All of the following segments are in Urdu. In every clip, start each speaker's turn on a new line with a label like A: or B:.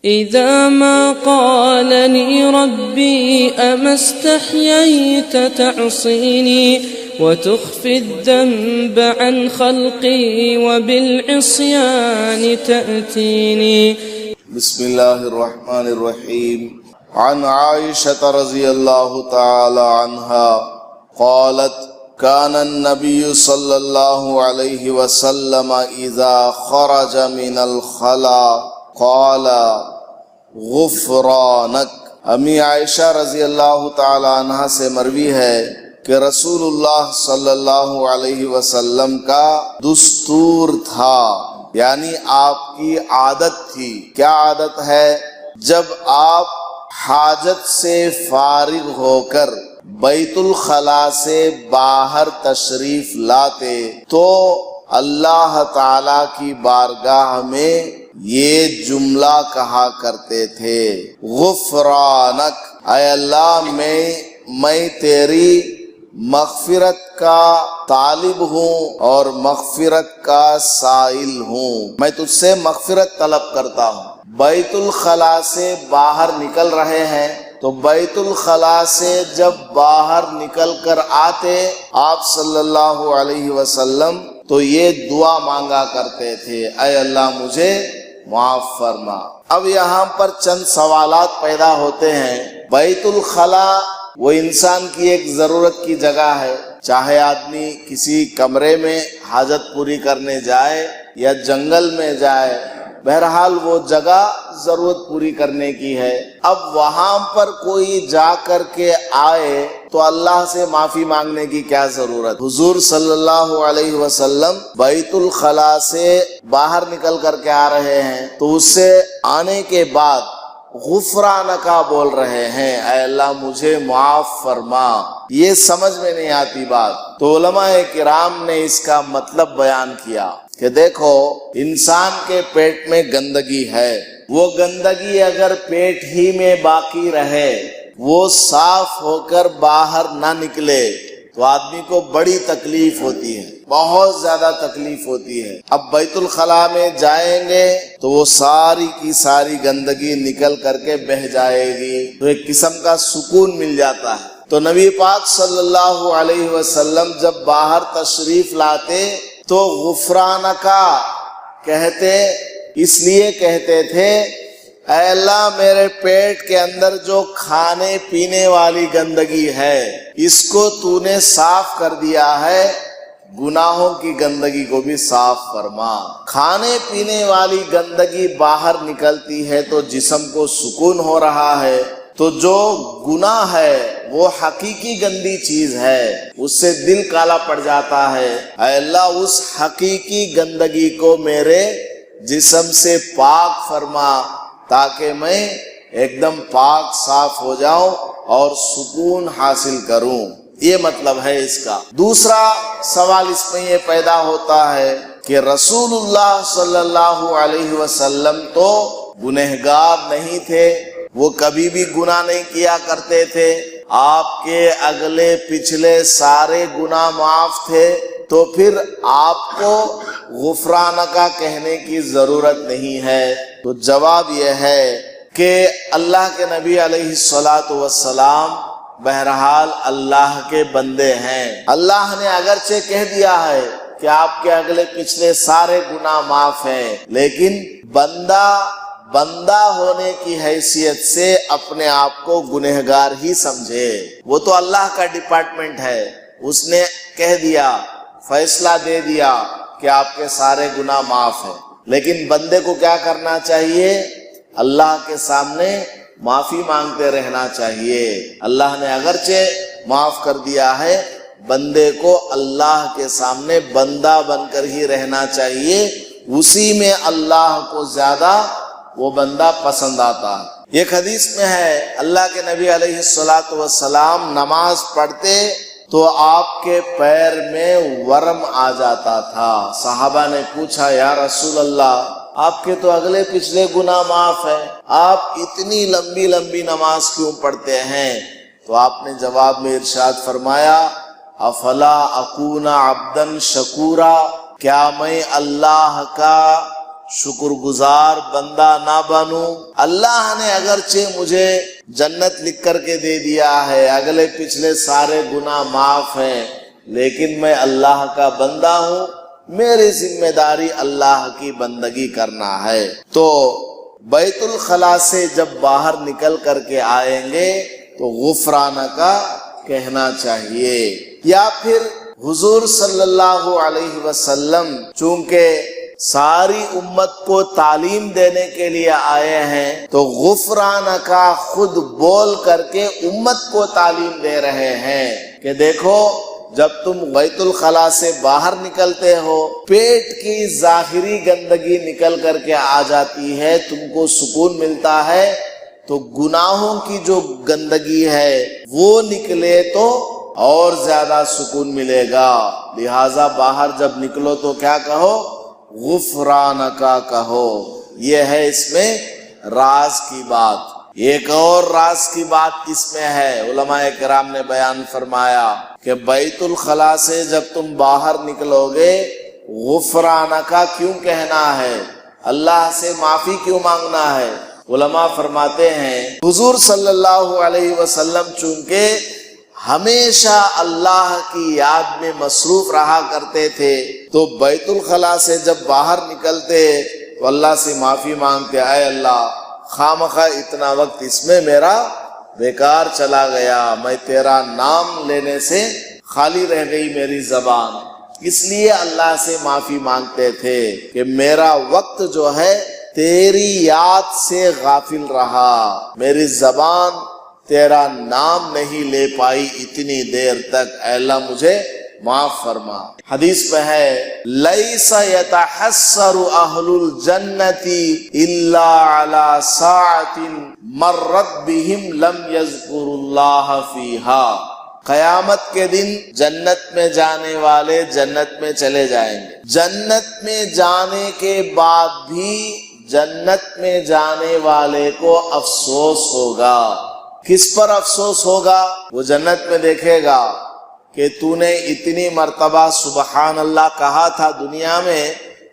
A: إذا ما قالني ربي أما استحييت تعصيني وتخفي الذنب عن خلقي وبالعصيان تأتيني.
B: بسم الله الرحمن الرحيم. عن عائشة رضي الله تعالى عنها قالت كان النبي صلى الله عليه وسلم إذا خرج من الخلاء قال غفرانک. امی عائشہ رضی اللہ تعالی عنہ سے مروی ہے کہ رسول اللہ صلی اللہ علیہ وسلم کا دستور تھا، یعنی آپ کی عادت تھی. کیا عادت ہے؟ جب آپ حاجت سے فارغ ہو کر بیت الخلاء سے باہر تشریف لاتے تو اللہ تعالی کی بارگاہ میں یہ جملہ کہا کرتے تھے، غفرانک، اے اللہ میں تیری مغفرت کا طالب ہوں اور مغفرت کا سائل ہوں، میں تجھ سے مغفرت طلب کرتا ہوں. بیت الخلاء سے باہر نکل رہے ہیں تو بیت الخلاء سے جب باہر نکل کر آتے آپ صلی اللہ علیہ وسلم تو یہ دعا مانگا کرتے تھے، اے اللہ مجھے معاف فرما. اب یہاں پر چند سوالات پیدا ہوتے ہیں. بیت الخلاء وہ انسان کی ایک ضرورت کی جگہ ہے، چاہے آدمی کسی کمرے میں حاجت پوری کرنے جائے یا جنگل میں جائے، بہرحال وہ جگہ ضرورت پوری کرنے کی ہے. اب وہاں پر کوئی جا کر کے آئے تو اللہ سے معافی مانگنے کی کیا ضرورت؟ حضور صلی اللہ علیہ وسلم بیت الخلاء سے باہر نکل کر کے آ رہے ہیں تو اس سے آنے کے بعد غفرانکا بول رہے ہیں، اے اللہ مجھے معاف فرما. یہ سمجھ میں نہیں آتی بات، تو علماء کرام نے اس کا مطلب بیان کیا کہ دیکھو انسان کے پیٹ میں گندگی ہے، وہ گندگی اگر پیٹ ہی میں باقی رہے، وہ صاف ہو کر باہر نہ نکلے تو آدمی کو بڑی تکلیف ہوتی ہے، بہت زیادہ تکلیف ہوتی ہے. اب بیت الخلاء میں جائیں گے تو وہ ساری کی ساری گندگی نکل کر کے بہہ جائے گی تو ایک قسم کا سکون مل جاتا ہے. تو نبی پاک صلی اللہ علیہ وسلم جب باہر تشریف لاتے تو غفرانکا کہتے، اس لیے کہتے تھے اے اللہ میرے پیٹ کے اندر جو کھانے پینے والی گندگی ہے اس کو تو نے صاف کر دیا ہے، گناہوں کی گندگی کو بھی صاف فرما. کھانے پینے والی گندگی باہر نکلتی ہے تو جسم کو سکون ہو رہا ہے، تو جو گناہ ہے وہ حقیقی گندی چیز ہے، اس سے دل کالا پڑ جاتا ہے. اے اللہ اس حقیقی گندگی کو میرے جسم سے پاک فرما تاکہ میں ایک دم پاک صاف ہو جاؤں اور سکون حاصل کروں. یہ مطلب ہے اس کا. دوسرا سوال اس میں یہ پیدا ہوتا ہے کہ رسول اللہ صلی اللہ علیہ وسلم تو گنہگار نہیں تھے، وہ کبھی بھی گناہ نہیں کیا کرتے تھے، آپ کے اگلے پچھلے سارے گناہ معاف تھے، تو پھر آپ کو غفرانکا کہنے کی ضرورت نہیں ہے. تو جواب یہ ہے کہ اللہ کے نبی علیہ السلام بہرحال اللہ کے بندے ہیں. اللہ نے اگرچہ کہہ دیا ہے کہ آپ کے اگلے پچھلے سارے گناہ معاف ہیں، لیکن بندہ ہونے کی حیثیت سے اپنے آپ کو گنہگار ہی سمجھے. وہ تو اللہ کا ڈپارٹمنٹ ہے، اس نے کہہ دیا، فیصلہ دے دیا کہ آپ کے سارے گناہ معاف ہیں، لیکن بندے کو کیا کرنا چاہیے؟ اللہ کے سامنے معافی مانگتے رہنا چاہیے. اللہ نے اگرچہ معاف کر دیا ہے، بندے کو اللہ کے سامنے بندہ بن کر ہی رہنا چاہیے، اسی میں اللہ کو زیادہ وہ بندہ پسند آتا ہے. ایک حدیث میں ہے اللہ کے نبی علیہ السلام نماز پڑھتے تو آپ کے پیر میں ورم آ جاتا تھا. صحابہ نے پوچھا یا رسول اللہ آپ کے تو اگلے پچھلے گناہ معاف ہیں، آپ اتنی لمبی لمبی نماز کیوں پڑھتے ہیں؟ تو آپ نے جواب میں ارشاد فرمایا افلا اکون عبدا شکورا، کیا میں اللہ کا شکر گزار بندہ نہ بنوں؟ اللہ نے اگرچہ مجھے جنت لکھ کر کے دے دیا ہے، اگلے پچھلے سارے گناہ معاف ہیں، لیکن میں اللہ کا بندہ ہوں، میری ذمہ داری اللہ کی بندگی کرنا ہے۔ تو بیت الخلا سے جب باہر نکل کر کے آئیں گے تو غفرانک کہنا چاہیے، یا پھر حضور صلی اللہ علیہ وسلم چونکہ ساری امت کو تعلیم دینے کے لیے آئے ہیں تو غفرانک خود بول کر کے امت کو تعلیم دے رہے ہیں کہ دیکھو جب تم بیت الخلا سے باہر نکلتے ہو، پیٹ کی ظاہری گندگی نکل کر کے آ جاتی ہے، تم کو سکون ملتا ہے، تو گناہوں کی جو گندگی ہے وہ نکلے تو اور زیادہ سکون ملے گا۔ لہذا باہر جب نکلو تو کیا کہو؟ غفرانک کہو۔ یہ ہے اس میں راز کی بات۔ ایک اور راز کی بات اس میں ہے، علماء کرام نے بیان فرمایا کہ بیت الخلا سے جب تم باہر نکلو گے غفرانک کیوں کہنا ہے، اللہ سے معافی کیوں مانگنا ہے؟ علماء فرماتے ہیں حضور صلی اللہ علیہ وسلم چونکہ ہمیشہ اللہ کی یاد میں مصروف رہا کرتے تھے، تو بیت الخلا سے جب باہر نکلتے تو اللہ سے معافی مانگتے، اے اللہ خامخواہ اتنا وقت اس میں میرا بیکار چلا گیا، میں تیرا نام لینے سے خالی رہ گئی میری زبان، اس لیے اللہ سے معافی مانگتے تھے کہ میرا وقت جو ہے تیری یاد سے غافل رہا، میری زبان تیرا نام نہیں لے پائی اتنی دیر تک، اے اللہ مجھے معاف فرما۔ حدیث میں ہے لیس یتحسر اہل الجنت الا علی ساعۃ مرت بہم لم یذکروا اللہ فیہا، قیامت کے دن جنت میں جانے والے جنت میں چلے جائیں گے، جنت میں جانے کے بعد بھی جنت میں جانے والے کو افسوس ہوگا۔ کس پر افسوس ہوگا؟ وہ جنت میں دیکھے گا کہ تو نے اتنی مرتبہ سبحان اللہ کہا تھا دنیا میں،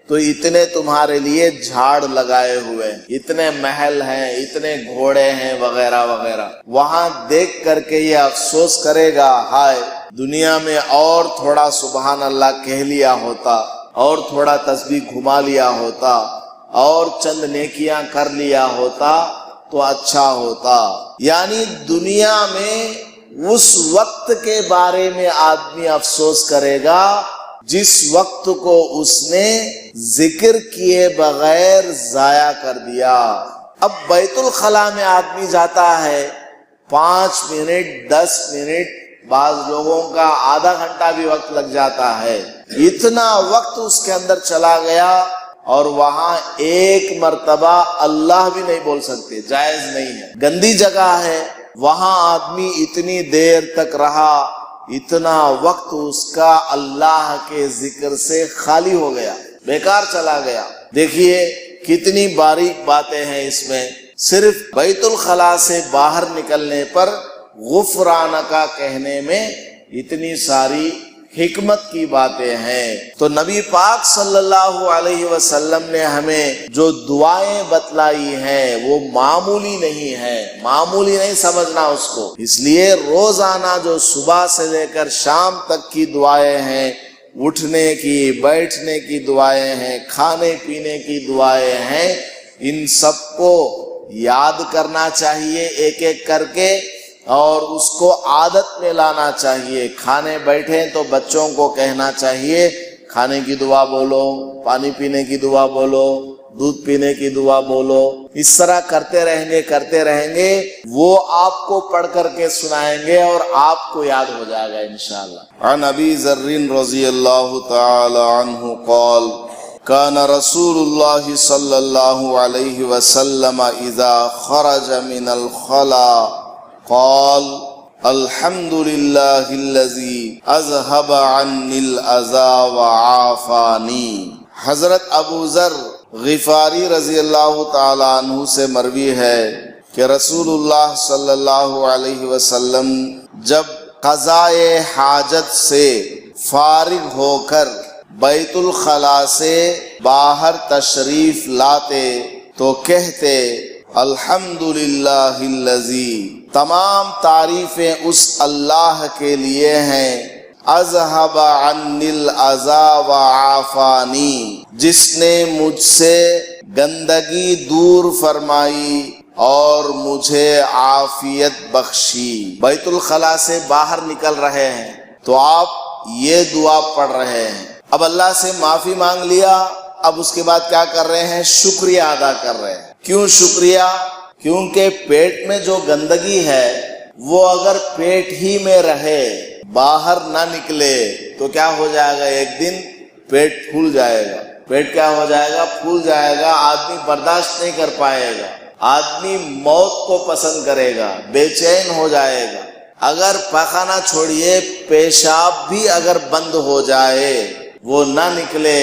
B: تو اتنے تمہارے لیے جھاڑ لگائے ہوئے، اتنے محل ہیں، اتنے گھوڑے ہیں وغیرہ وغیرہ، وہاں دیکھ کر کے یہ افسوس کرے گا ہائے دنیا میں اور تھوڑا سبحان اللہ کہہ لیا ہوتا، اور تھوڑا تسبیح گھما لیا ہوتا، اور چند نیکیاں کر لیا ہوتا تو اچھا ہوتا۔ یعنی دنیا میں اس وقت کے بارے میں آدمی افسوس کرے گا جس وقت کو اس نے ذکر کیے بغیر ضائع کر دیا۔ اب بیت الخلا میں آدمی جاتا ہے 5 منٹ 10 منٹ، بعض لوگوں کا آدھا گھنٹہ بھی وقت لگ جاتا ہے، اتنا وقت اس کے اندر چلا گیا اور وہاں ایک مرتبہ اللہ بھی نہیں بول سکتے، جائز نہیں ہے، گندی جگہ ہے، وہاں آدمی اتنی دیر تک رہا، اتنا وقت اس کا اللہ کے ذکر سے خالی ہو گیا، بیکار چلا گیا۔ دیکھیے کتنی باریک باتیں ہیں اس میں، صرف بیت الخلا سے باہر نکلنے پر غفرانک کہنے میں اتنی ساری حکمت کی باتیں ہیں۔ تو نبی پاک صلی اللہ علیہ وسلم نے ہمیں جو دعائیں بتلائی ہیں وہ معمولی نہیں ہے، معمولی نہیں سمجھنا اس کو، اس لیے روزانہ جو صبح سے لے کر شام تک کی دعائیں ہیں، اٹھنے کی بیٹھنے کی دعائیں ہیں، کھانے پینے کی دعائیں ہیں، ان سب کو یاد کرنا چاہیے ایک ایک کر کے، اور اس کو عادت میں لانا چاہیے۔ کھانے بیٹھیں تو بچوں کو کہنا چاہیے کھانے کی دعا بولو، پانی پینے کی دعا بولو، دودھ پینے کی دعا بولو، اس طرح کرتے رہیں گے، وہ آپ کو پڑھ کر کے سنائیں گے اور آپ کو یاد ہو جائے گا انشاءاللہ۔
C: عن ابی ذر رضی اللہ تعالی عنہ قال كان رسول اللہ صلی اللہ علیہ وسلم اذا خرج من الخلاء قال الحمد للہ الذی اذهب عنی الاذى وعافانی۔
B: حضرت ابو ذر غفاری رضی اللہ تعالی عنہ سے مروی ہے کہ رسول اللہ صلی اللہ علیہ وسلم جب قضائے حاجت سے فارغ ہو کر بیت الخلا سے باہر تشریف لاتے تو کہتے الحمدللہ الذی، تمام تعریفیں اس اللہ کے لیے ہیں، اذہب عنی الاذی وعافانی، جس نے مجھ سے گندگی دور فرمائی اور مجھے عافیت بخشی۔ بیت الخلا سے باہر نکل رہے ہیں تو آپ یہ دعا پڑھ رہے ہیں، اب اللہ سے معافی مانگ لیا، اب اس کے بعد کیا کر رہے ہیں؟ شکریہ ادا کر رہے ہیں۔ کیوں شکریہ؟ کیونکہ پیٹ میں جو گندگی ہے وہ اگر پیٹ ہی میں رہے، باہر نہ نکلے تو کیا ہو جائے گا؟ ایک دن پیٹ پھول جائے گا۔ پیٹ کیا ہو جائے گا؟ پھول جائے گا، آدمی برداشت نہیں کر پائے گا، آدمی موت کو پسند کرے گا، بے چین ہو جائے گا۔ اگر پخانہ چھوڑیے، پیشاب بھی اگر بند ہو جائے، وہ نہ نکلے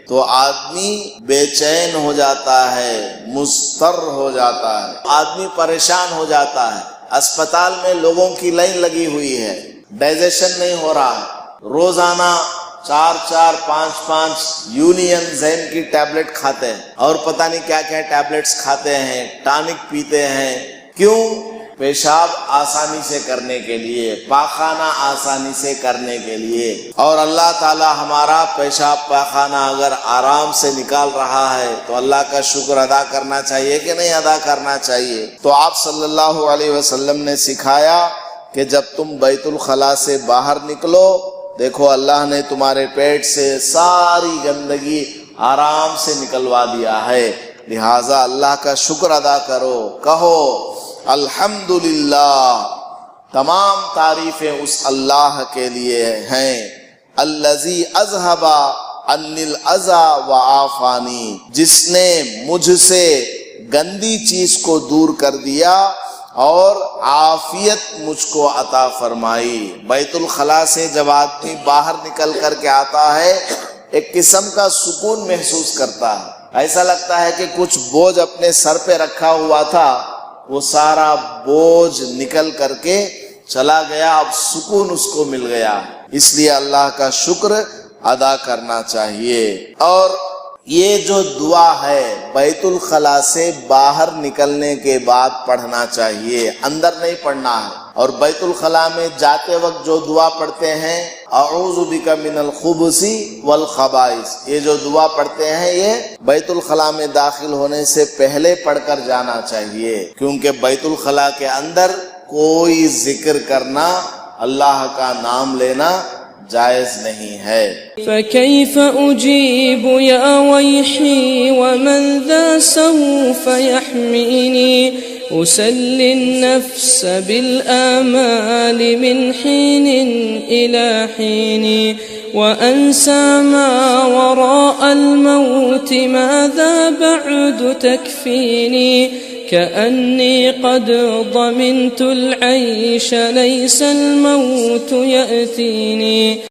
B: تو آدمی بے چین ہو جاتا ہے، مضطر ہو جاتا ہے، آدمی پریشان ہو جاتا ہے۔ اسپتال میں لوگوں کی لائن لگی ہوئی ہے، ڈائجیشن نہیں ہو رہا ہے، روزانہ 4-5 یونین زین کی ٹیبلٹ کھاتے ہیں اور پتہ نہیں کیا کیا ٹیبلٹس کھاتے ہیں، ٹانک پیتے ہیں۔ کیوں؟ پیشاب آسانی سے کرنے کے لیے، پاخانہ آسانی سے کرنے کے لیے۔ اور اللہ تعالی ہمارا پیشاب پاخانہ اگر آرام سے نکال رہا ہے تو اللہ کا شکر ادا کرنا چاہیے کہ نہیں ادا کرنا چاہیے؟ تو آپ صلی اللہ علیہ وسلم نے سکھایا کہ جب تم بیت الخلا سے باہر نکلو، دیکھو اللہ نے تمہارے پیٹ سے ساری گندگی آرام سے نکلوا دیا ہے، لہٰذا اللہ کا شکر ادا کرو، کہو الحمدللہ، تمام تعریفیں اس اللہ کے لیے ہیں، الذی اذہب عنی الاذی وعافانی، جس نے مجھ سے گندی چیز کو دور کر دیا اور عافیت مجھ کو عطا فرمائی۔ بیت الخلا سے جب آدمی باہر نکل کر کے آتا ہے ایک قسم کا سکون محسوس کرتا ہے، ایسا لگتا ہے کہ کچھ بوجھ اپنے سر پہ رکھا ہوا تھا، وہ سارا بوجھ نکل کر کے چلا گیا، اب سکون اس کو مل گیا۔ اس لیے اللہ کا شکر ادا کرنا چاہیے۔ اور یہ جو دعا ہے بیت الخلا سے باہر نکلنے کے بعد پڑھنا چاہیے، اندر نہیں پڑھنا ہے۔ اور بیت الخلا میں جاتے وقت جو دعا پڑھتے ہیں اعوذ بک من الخبث والخبائث، یہ جو دعا پڑھتے ہیں یہ بیت الخلا میں داخل ہونے سے پہلے پڑھ کر جانا چاہیے، کیونکہ بیت الخلا کے اندر کوئی ذکر کرنا، اللہ کا نام لینا جائز نہیں ہے۔
A: فكيف أجيب يا ويحي ومن ذا سوف يحميني أسلي النفس بالآمال من حين إلى حين وأنسى ما وراء الموت ماذا بعد تكفيني كأني قد ضمنت العيش ليس الموت يأتيني